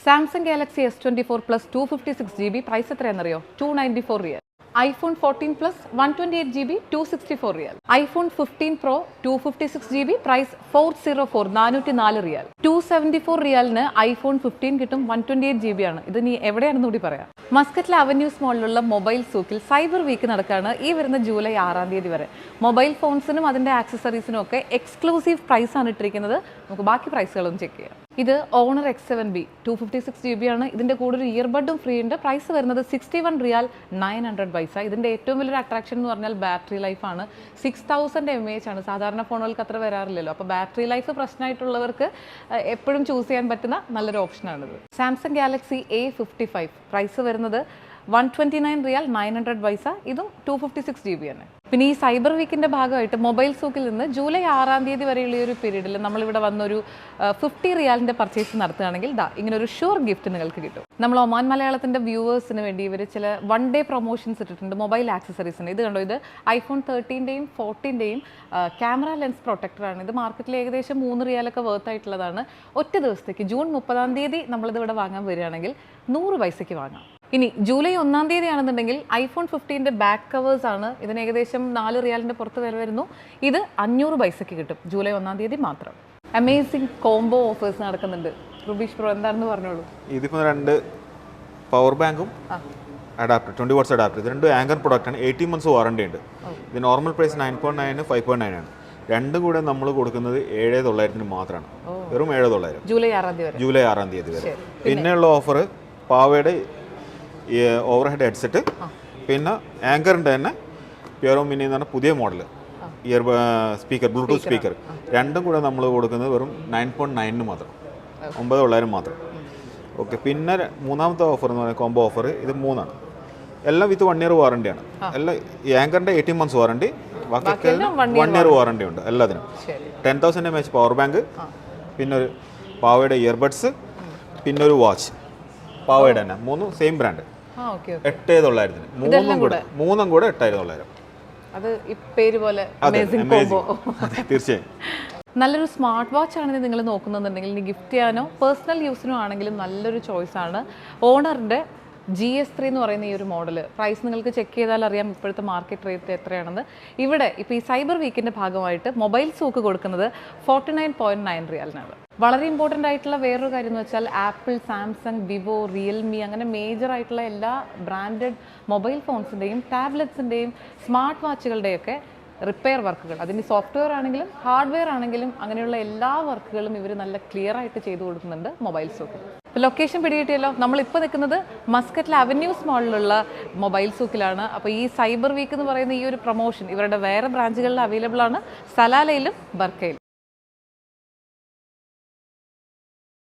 Samsung Galaxy S24 Plus 256GB price എത്രയാണെന്നറിയോ? 294 റിയൽ. iPhone 14 Plus 128GB 264 റിയൽ. iPhone 15 Pro 256GB പ്രൈസ് 404 റിയൽ. 274 റിയലിന് iPhone 15 കിട്ടും, 128GB ആണ്. ഇത് നീ എവിടെയാണെന്ന് കൂടി പറയാം. മസ്കറ്റിലെ അവന്യൂസ് മോളിലുള്ള മൊബൈൽ സൂക്കിൽ സൈബർ വീക്ക് നടക്കുകയാണ് ഈ വരുന്ന ജൂലൈ 6 തീയതി വരെ. മൊബൈൽ ഫോൺസിനും അതിൻ്റെ ആക്സസറീസിനും ഒക്കെ എക്സ്ക്ലൂസീവ് പ്രൈസ് ആണ് ഇട്ടിരിക്കുന്നത്. നമുക്ക് ബാക്കി പ്രൈസുകളും ചെക്ക് ചെയ്യാം. ഇത് ഓണർ X7B 256GB ആണ്. ഇതിൻ്റെ കൂടെ ഒരു ഇയർബഡും ഫ്രീ ഉണ്ട്. പ്രൈസ് വരുന്നത് 61 റിയാൽ 900 പൈസ. ഇതിൻ്റെ ഏറ്റവും വലിയൊരു അട്രാക്ഷൻ എന്ന് പറഞ്ഞാൽ ബാറ്ററി ലൈഫാണ്. 6000 mAh ആണ്. സാധാരണ ഫോണുകൾക്ക് അത്ര വരാറില്ലല്ലോ. അപ്പോൾ ബാറ്ററി ലൈഫ് പ്രശ്നമായിട്ടുള്ളവർക്ക് എപ്പോഴും ചൂസ് ചെയ്യാൻ പറ്റുന്ന നല്ലൊരു ഓപ്ഷനാണിത്. സാംസങ് ഗാലക്സി A55 പ്രൈസ് വരുന്നത് 129 റിയാൽ 900 പൈസ. ഇതും 256GB ആണ്. പിന്നെ ഈ സൈബർ വീക്കിൻ്റെ ഭാഗമായിട്ട് മൊബൈൽ സൂക്കിൽ നിന്ന് ജൂലൈ 6 തീയതി വരെയുള്ള ഈ ഒരു പീരീഡിൽ നമ്മളിവിടെ വന്നൊരു 50 റിയാലിൻ്റെ പർച്ചേസ് നടത്തുകയാണെങ്കിൽ ഇങ്ങനെ ഒരു ഷുവർ ഗിഫ്റ്റ് നിങ്ങൾക്ക് കിട്ടും. നമ്മൾ ഒമാൻ മലയാളത്തിൻ്റെ വ്യൂവേഴ്സിന് വേണ്ടി ഇവർ ചില 1 ഡേ പ്രൊമോഷൻസ് ഇട്ടിട്ടുണ്ട് മൊബൈൽ ആക്സസറീസിന്. ഇത് കണ്ടോ, ഇത് iPhone 13-ൻ്റെയും 14-ൻ്റെയും ക്യാമറ ലെൻസ് പ്രൊട്ടക്ടറാണ്. ഇത് മാർക്കറ്റിൽ ഏകദേശം 3 റിയാലൊക്കെ വർത്തായിട്ടുള്ളതാണ്. ഒറ്റ ദിവസത്തേക്ക് ജൂൺ 30 തീയതി നമ്മളിതിവിടെ വാങ്ങാൻ വരികയാണെങ്കിൽ 100 പൈസയ്ക്ക് വാങ്ങാം. ഇനി ജൂലൈ 1 തീയതി ആണെന്നുണ്ടെങ്കിൽ iPhone 15-ൻ്റെ ബാക്ക് കവേഴ്സ് ആണ്. ഇതിന് ഏകദേശം 4 റിയാലിൻ്റെ പുറത്ത് വില വരുന്നു. ഇത് 500 പൈസയ്ക്ക് കിട്ടും ജൂലൈ 1 തീയതി മാത്രം. അമേസിംഗ് കോംബോ ഓഫേഴ്സ് നടക്കുന്നുണ്ട്. റുബീഷ് പ്രോ എന്താണെന്ന് പറഞ്ഞോളൂ. ഇതിപ്പോൾ 2 പവർ ബാങ്കും അഡാപ്റ്റർ 20 വാട്ട്സ് അഡാപ്റ്റർ, ഇത് 2 ആങ്കർ പ്രൊഡക്റ്റാണ്. 18 months വാറണ്ടി ഉണ്ട്. ഇത് നോർമൽ പ്രൈസ് 9.9 5.9 ആണ്. രണ്ടും കൂടെ നമ്മൾ കൊടുക്കുന്നത് 7,900 മാത്രമാണ്. വെറും 7,900 ജൂലൈ 6 തീയതി വരെ. പിന്നെയുള്ള ഓഫർ പാവയുടെ ഓവർഹെഡ് ഹെഡ്സെറ്റ്, പിന്നെ ആങ്കറിൻ്റെ തന്നെ പ്യൂറോ മിനി എന്ന് പറഞ്ഞ പുതിയ model year speaker, Bluetooth speaker, രണ്ടും കൂടെ നമ്മൾ കൊടുക്കുന്നത് വെറും 9.9 മാത്രം, 9,900 മാത്രം. ഓക്കെ. പിന്നെ മൂന്നാമത്തെ ഓഫർ എന്ന് പറയുന്നത് കോംബോ ഓഫർ. ഇത് 3 എല്ലാം വിത്ത് 1 year വാറണ്ടിയാണ്. എല്ലാം ഈ ആങ്കറിൻ്റെ 18 months വാറണ്ടി, ബാക്കി 1 year വാറണ്ടി ഉണ്ട് എല്ലാത്തിനും. 10,000 mAh പവർ ബാങ്ക്, പിന്നെ ഒരു പാവയുടെ ഇയർബഡ്സ്, പിന്നെ ഒരു വാച്ച് പാവയുടെ തന്നെ. 3 സെയിം ബ്രാൻഡ് 8,900. മൂന്നും കൂടെ 8,900. അത് ഈ പേര് പോലെ തീർച്ചയായും നല്ലൊരു സ്മാർട്ട് വാച്ച് ആണെങ്കിൽ നിങ്ങൾ നോക്കുന്നുണ്ടെങ്കിൽ ഇനി ഗിഫ്റ്റ് ചെയ്യാനോ പേഴ്സണൽ യൂസിനോ ആണെങ്കിലും നല്ലൊരു ചോയ്സാണ്. ഓണറിൻ്റെ GS3 എന്ന് പറയുന്ന ഈ ഒരു മോഡൽ പ്രൈസ് നിങ്ങൾക്ക് ചെക്ക് ചെയ്താൽ അറിയാം ഇപ്പോഴത്തെ മാർക്കറ്റ് റേറ്റ് എത്രയാണെന്ന്. ഇവിടെ ഇപ്പോൾ ഈ സൈബർ വീക്കിൻ്റെ ഭാഗമായിട്ട് മൊബൈൽ സൂക്ക് കൊടുക്കുന്നത് 49.9 റിയാലിനാണ്. വളരെ ഇമ്പോർട്ടൻ്റ് ആയിട്ടുള്ള വേറൊരു കാര്യം എന്ന് വെച്ചാൽ ആപ്പിൾ, സാംസങ്, വിവോ, റിയൽമി അങ്ങനെ മേജർ ആയിട്ടുള്ള എല്ലാ ബ്രാൻഡഡ് മൊബൈൽ ഫോൺസിൻ്റെയും ടാബ്ലറ്റ്സിൻ്റെയും സ്മാർട്ട് വാച്ചുകളുടെയൊക്കെ റിപ്പയർ വർക്കുകൾ, അതിന് സോഫ്റ്റ്വെയർ ആണെങ്കിലും ഹാർഡ്വെയർ ആണെങ്കിലും അങ്ങനെയുള്ള എല്ലാ വർക്കുകളും ഇവർ നല്ല ക്ലിയർ ആയിട്ട് ചെയ്തു കൊടുക്കുന്നുണ്ട് മൊബൈൽ സൂക്കിൽ. ഇപ്പോൾ ലൊക്കേഷൻ പിടികിട്ടിയല്ലോ. നമ്മളിപ്പോൾ നിൽക്കുന്നത് മസ്കറ്റിലെ അവന്യൂസ് മോളിലുള്ള മൊബൈൽ സൂക്കിലാണ്. അപ്പോൾ ഈ സൈബർ വീക്ക് എന്ന് പറയുന്ന ഈ ഒരു പ്രൊമോഷൻ ഇവരുടെ വേറെ ബ്രാഞ്ചുകളിൽ അവൈലബിൾ ആണ്, സലാലയിലും ബർക്കയിലും.